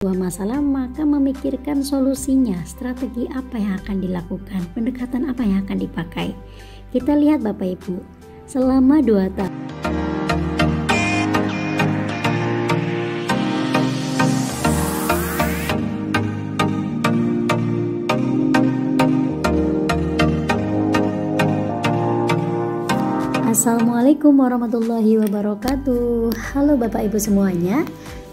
sebuah masalah, maka memikirkan solusinya, strategi apa yang akan dilakukan, pendekatan apa yang akan dipakai. Kita lihat Bapak Ibu, selama 2 tahun. Assalamualaikum warahmatullahi wabarakatuh. Halo Bapak Ibu semuanya,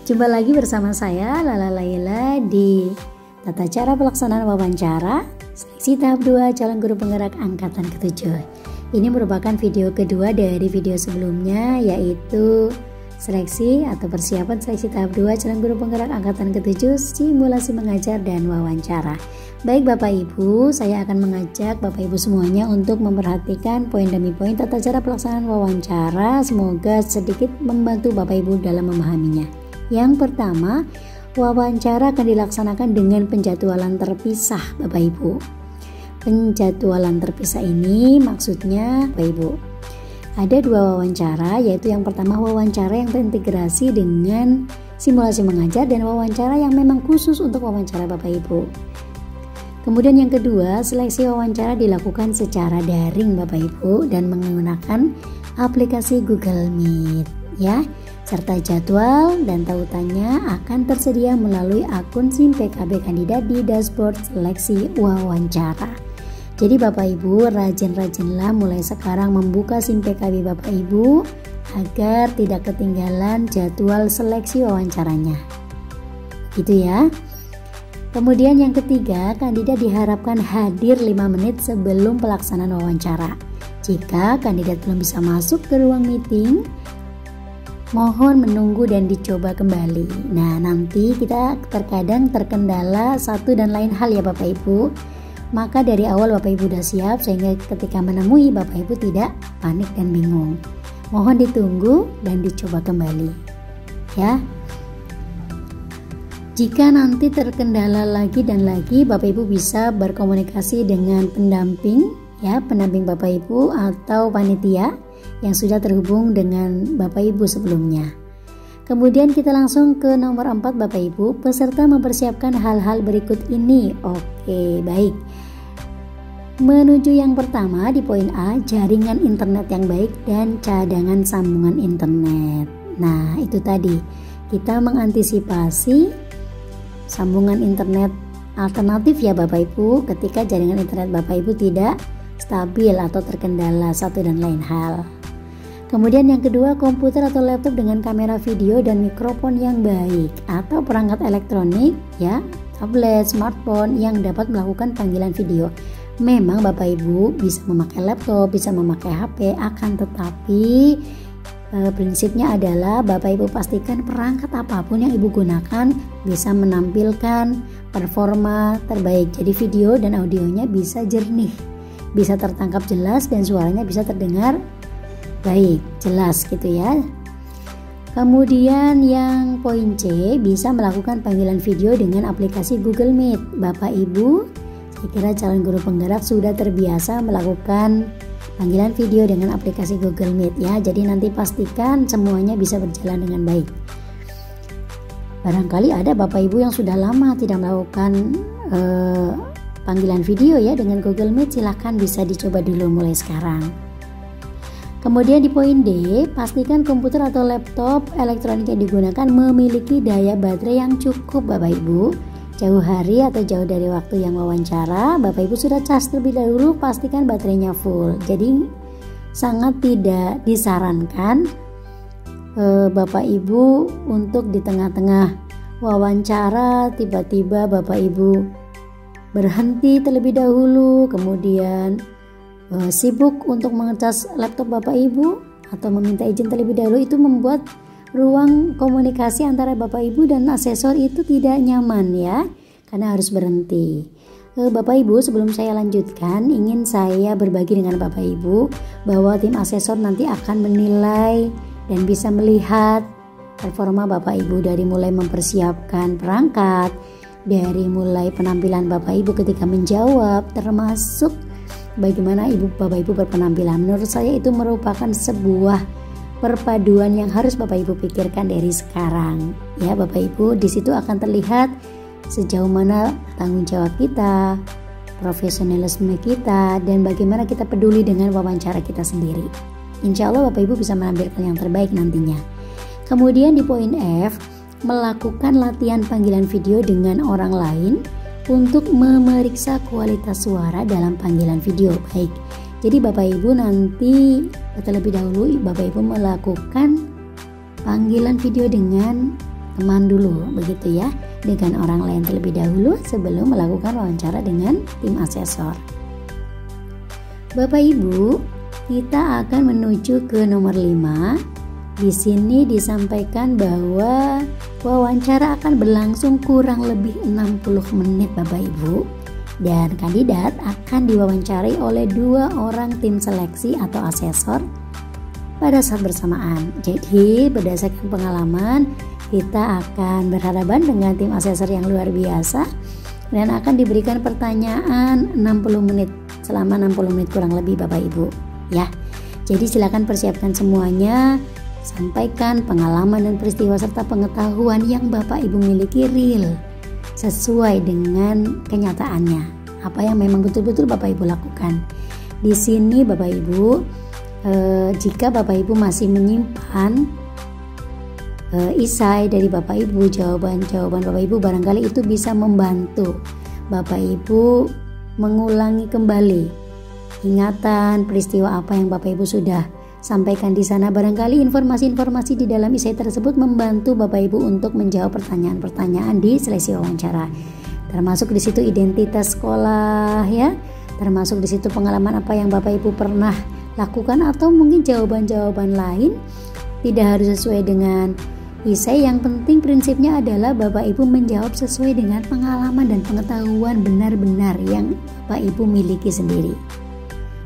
jumpa lagi bersama saya Lala Laila di Tata Cara Pelaksanaan Wawancara Seleksi Tahap 2 Calon Guru Penggerak Angkatan ke-7. Ini merupakan video kedua dari video sebelumnya, yaitu seleksi atau persiapan seleksi tahap 2 calon guru penggerak angkatan ke-7, simulasi mengajar dan wawancara. Baik Bapak Ibu, saya akan mengajak Bapak Ibu semuanya untuk memperhatikan poin demi poin tata cara pelaksanaan wawancara. Semoga sedikit membantu Bapak Ibu dalam memahaminya. Yang pertama, wawancara akan dilaksanakan dengan penjadwalan terpisah Bapak Ibu. Penjadwalan terpisah ini maksudnya Bapak Ibu, ada 2 wawancara, yaitu yang pertama wawancara yang terintegrasi dengan simulasi mengajar dan wawancara yang memang khusus untuk wawancara Bapak Ibu. Kemudian yang kedua, seleksi wawancara dilakukan secara daring Bapak Ibu dan menggunakan aplikasi Google Meet ya, serta jadwal dan tautannya akan tersedia melalui akun SIM PKB kandidat di dashboard seleksi wawancara. Jadi Bapak Ibu, rajin-rajinlah mulai sekarang membuka SIM PKB Bapak Ibu agar tidak ketinggalan jadwal seleksi wawancaranya. Gitu ya. Kemudian yang ketiga, kandidat diharapkan hadir 5 menit sebelum pelaksanaan wawancara. Jika kandidat belum bisa masuk ke ruang meeting, mohon menunggu dan dicoba kembali. Nah, nanti kita terkadang terkendala satu dan lain hal ya Bapak Ibu. Maka dari awal Bapak Ibu sudah siap sehingga ketika menemui Bapak Ibu tidak panik dan bingung. Mohon ditunggu dan dicoba kembali. Ya. Jika nanti terkendala lagi dan lagi, Bapak Ibu bisa berkomunikasi dengan pendamping ya, pendamping Bapak Ibu atau panitia yang sudah terhubung dengan Bapak Ibu sebelumnya. Kemudian kita langsung ke nomor 4 Bapak Ibu, peserta mempersiapkan hal-hal berikut ini. Oke, baik. Menuju yang pertama di poin A, jaringan internet yang baik dan cadangan sambungan internet. Nah, itu tadi. Kita mengantisipasi sambungan internet alternatif ya Bapak Ibu ketika jaringan internet Bapak Ibu tidak stabil atau terkendala satu dan lain hal. Kemudian yang kedua, komputer atau laptop dengan kamera video dan mikrofon yang baik atau perangkat elektronik ya, tablet, smartphone yang dapat melakukan panggilan video. Memang Bapak Ibu bisa memakai laptop, bisa memakai HP, akan tetapi prinsipnya adalah Bapak Ibu pastikan perangkat apapun yang Ibu gunakan bisa menampilkan performa terbaik. Jadi video dan audionya bisa jernih, bisa tertangkap jelas dan suaranya bisa terdengar baik, jelas gitu ya. Kemudian yang poin C, bisa melakukan panggilan video dengan aplikasi Google Meet. Bapak Ibu, saya kira calon guru penggerak sudah terbiasa melakukan panggilan video dengan aplikasi Google Meet ya. Jadi nanti pastikan semuanya bisa berjalan dengan baik. Barangkali ada Bapak Ibu yang sudah lama tidak melakukan panggilan video ya dengan Google Meet, silahkan bisa dicoba dulu mulai sekarang. Kemudian di poin D, pastikan komputer atau laptop elektronik yang digunakan memiliki daya baterai yang cukup Bapak Ibu. Jauh hari atau jauh dari waktu yang wawancara, Bapak Ibu sudah cas terlebih dahulu, pastikan baterainya full. Jadi sangat tidak disarankan Bapak Ibu untuk di tengah-tengah wawancara tiba-tiba Bapak Ibu berhenti terlebih dahulu, kemudian sibuk untuk mengecas laptop Bapak Ibu atau meminta izin terlebih dahulu. Itu membuat ruang komunikasi antara Bapak Ibu dan asesor itu tidak nyaman ya, karena harus berhenti. Bapak Ibu, sebelum saya lanjutkan, ingin saya berbagi dengan Bapak Ibu bahwa tim asesor nanti akan menilai dan bisa melihat performa Bapak Ibu dari mulai mempersiapkan perangkat, dari mulai penampilan Bapak Ibu ketika menjawab, termasuk bagaimana Bapak Ibu berpenampilan. Menurut saya itu merupakan sebuah perpaduan yang harus Bapak Ibu pikirkan dari sekarang. Ya Bapak Ibu, di situ akan terlihat sejauh mana tanggung jawab kita, profesionalisme kita, dan bagaimana kita peduli dengan wawancara kita sendiri. Insya Allah Bapak Ibu bisa menampilkan yang terbaik nantinya. Kemudian di poin F, melakukan latihan panggilan video dengan orang lain untuk memeriksa kualitas suara dalam panggilan video. Baik, jadi Bapak Ibu nanti terlebih dahulu Bapak Ibu melakukan panggilan video dengan teman dulu, begitu ya, dengan orang lain terlebih dahulu sebelum melakukan wawancara dengan tim asesor. Bapak Ibu, kita akan menuju ke nomor 5. Di sini disampaikan bahwa wawancara akan berlangsung kurang lebih 60 menit Bapak Ibu, dan kandidat akan diwawancarai oleh 2 orang tim seleksi atau asesor pada saat bersamaan. Jadi berdasarkan pengalaman kita akan berhadapan dengan tim asesor yang luar biasa dan akan diberikan pertanyaan 60 menit, selama 60 menit kurang lebih Bapak Ibu ya. Jadi silakan persiapkan semuanya. Sampaikan pengalaman dan peristiwa serta pengetahuan yang Bapak Ibu miliki real, sesuai dengan kenyataannya. Apa yang memang betul-betul Bapak Ibu lakukan. Di sini Bapak Ibu, jika Bapak Ibu masih menyimpan isai dari Bapak Ibu, jawaban-jawaban Bapak Ibu, barangkali itu bisa membantu Bapak Ibu mengulangi kembali ingatan peristiwa apa yang Bapak Ibu sudah sampaikan di sana. Barangkali informasi-informasi di dalam isai tersebut membantu Bapak Ibu untuk menjawab pertanyaan-pertanyaan di seleksi wawancara. Termasuk di situ identitas sekolah ya, termasuk di situ pengalaman apa yang Bapak Ibu pernah lakukan atau mungkin jawaban-jawaban lain. Tidak harus sesuai dengan isai, yang penting prinsipnya adalah Bapak Ibu menjawab sesuai dengan pengalaman dan pengetahuan benar-benar yang Bapak Ibu miliki sendiri.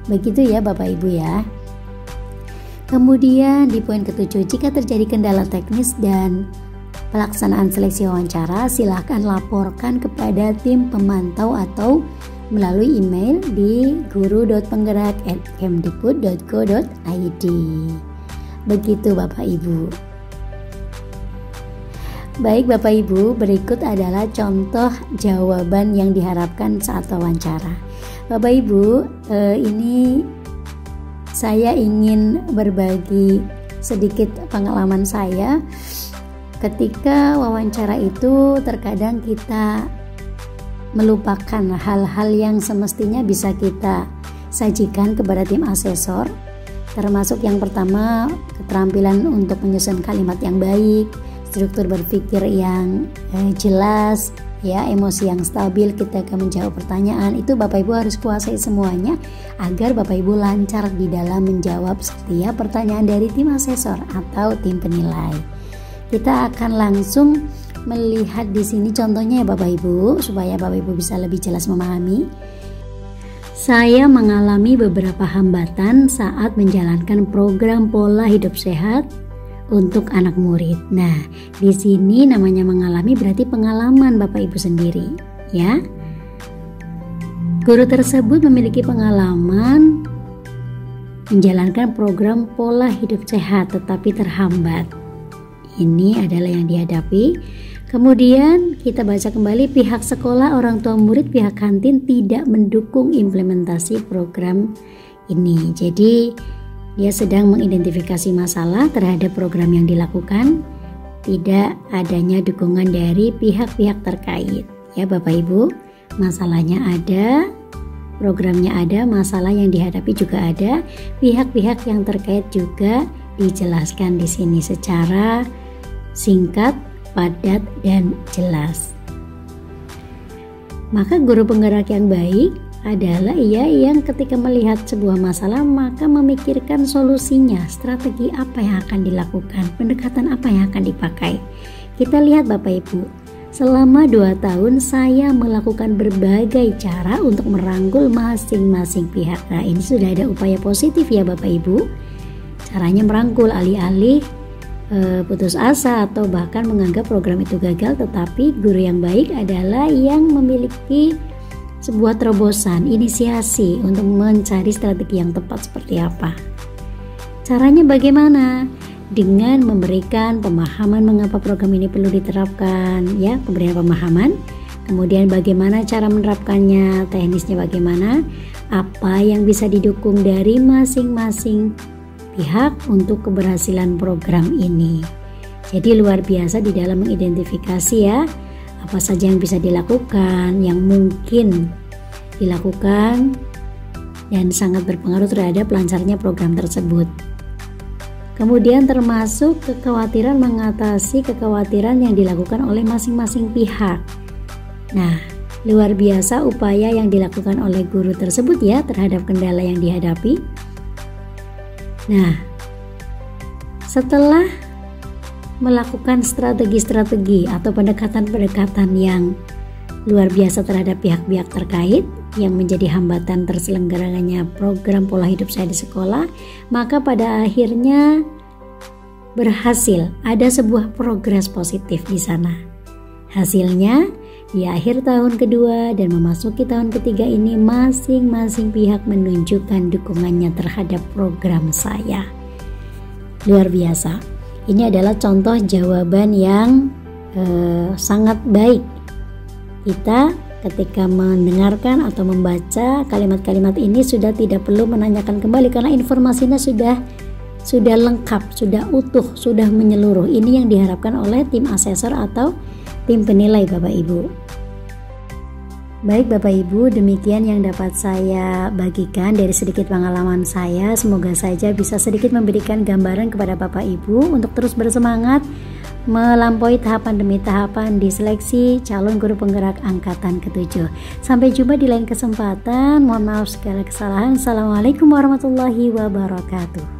Begitu ya Bapak Ibu ya. Kemudian di poin ke-7, jika terjadi kendala teknis dan pelaksanaan seleksi wawancara, silakan laporkan kepada tim pemantau atau melalui email di guru.penggerak@kemdikbud.go.id. Begitu Bapak Ibu. Baik Bapak Ibu, berikut adalah contoh jawaban yang diharapkan saat wawancara. Bapak Ibu, ini saya ingin berbagi sedikit pengalaman saya. Ketika wawancara itu terkadang kita melupakan hal-hal yang semestinya bisa kita sajikan kepada tim asesor, termasuk yang pertama keterampilan untuk menyusun kalimat yang baik, struktur berpikir yang jelas, ya, emosi yang stabil ketika menjawab pertanyaan. Itu Bapak Ibu harus kuasai semuanya agar Bapak Ibu lancar di dalam menjawab setiap pertanyaan dari tim asesor atau tim penilai. Kita akan langsung melihat di sini contohnya ya Bapak Ibu, supaya Bapak Ibu bisa lebih jelas memahami. Saya mengalami beberapa hambatan saat menjalankan program pola hidup sehat untuk anak murid. Nah, di sini namanya mengalami berarti pengalaman Bapak Ibu sendiri, ya. Guru tersebut memiliki pengalaman menjalankan program pola hidup sehat tetapi terhambat. Ini adalah yang dihadapi. Kemudian kita baca kembali, pihak sekolah, orang tua murid, pihak kantin tidak mendukung implementasi program ini. Jadi dia sedang mengidentifikasi masalah terhadap program yang dilakukan, tidak adanya dukungan dari pihak-pihak terkait. Ya Bapak Ibu, masalahnya ada, programnya ada, masalah yang dihadapi juga ada, pihak-pihak yang terkait juga dijelaskan di sini secara singkat, padat, dan jelas. Maka guru penggerak yang baik adalah ia yang ketika melihat sebuah masalah maka memikirkan solusinya, strategi apa yang akan dilakukan, pendekatan apa yang akan dipakai. Kita lihat Bapak Ibu, selama 2 tahun saya melakukan berbagai cara untuk merangkul masing-masing pihak. Nah, ini sudah ada upaya positif ya Bapak Ibu. Caranya merangkul, alih-alih putus asa atau bahkan menganggap program itu gagal, tetapi guru yang baik adalah yang memiliki sebuah terobosan, inisiasi untuk mencari strategi yang tepat seperti apa. Caranya bagaimana? dengan memberikan pemahaman mengapa program ini perlu diterapkan, ya, pemberian pemahaman. Kemudian bagaimana cara menerapkannya, teknisnya bagaimana, apa yang bisa didukung dari masing-masing pihak untuk keberhasilan program ini. Jadi luar biasa di dalam mengidentifikasi ya, apa saja yang bisa dilakukan, yang mungkin dilakukan dan sangat berpengaruh terhadap lancarnya program tersebut. Kemudian termasuk kekhawatiran, mengatasi kekhawatiran yang dilakukan oleh masing-masing pihak. Nah, luar biasa upaya yang dilakukan oleh guru tersebut ya terhadap kendala yang dihadapi. Nah, setelah melakukan strategi-strategi atau pendekatan-pendekatan yang luar biasa terhadap pihak-pihak terkait yang menjadi hambatan terselenggaranya program pola hidup saya di sekolah, maka pada akhirnya berhasil, ada sebuah progres positif di sana. Hasilnya di akhir tahun kedua dan memasuki tahun ketiga ini masing-masing pihak menunjukkan dukungannya terhadap program saya. Luar biasa. Ini adalah contoh jawaban yang sangat baik. Kita ketika mendengarkan atau membaca kalimat-kalimat ini sudah tidak perlu menanyakan kembali karena informasinya sudah lengkap, sudah utuh, sudah menyeluruh. Ini yang diharapkan oleh tim asesor atau tim penilai Bapak Ibu. Baik Bapak Ibu, demikian yang dapat saya bagikan dari sedikit pengalaman saya. Semoga saja bisa sedikit memberikan gambaran kepada Bapak Ibu untuk terus bersemangat melampaui tahapan demi tahapan di seleksi calon guru penggerak angkatan ke-7. Sampai jumpa di lain kesempatan. Mohon maaf segala kesalahan. Assalamualaikum warahmatullahi wabarakatuh.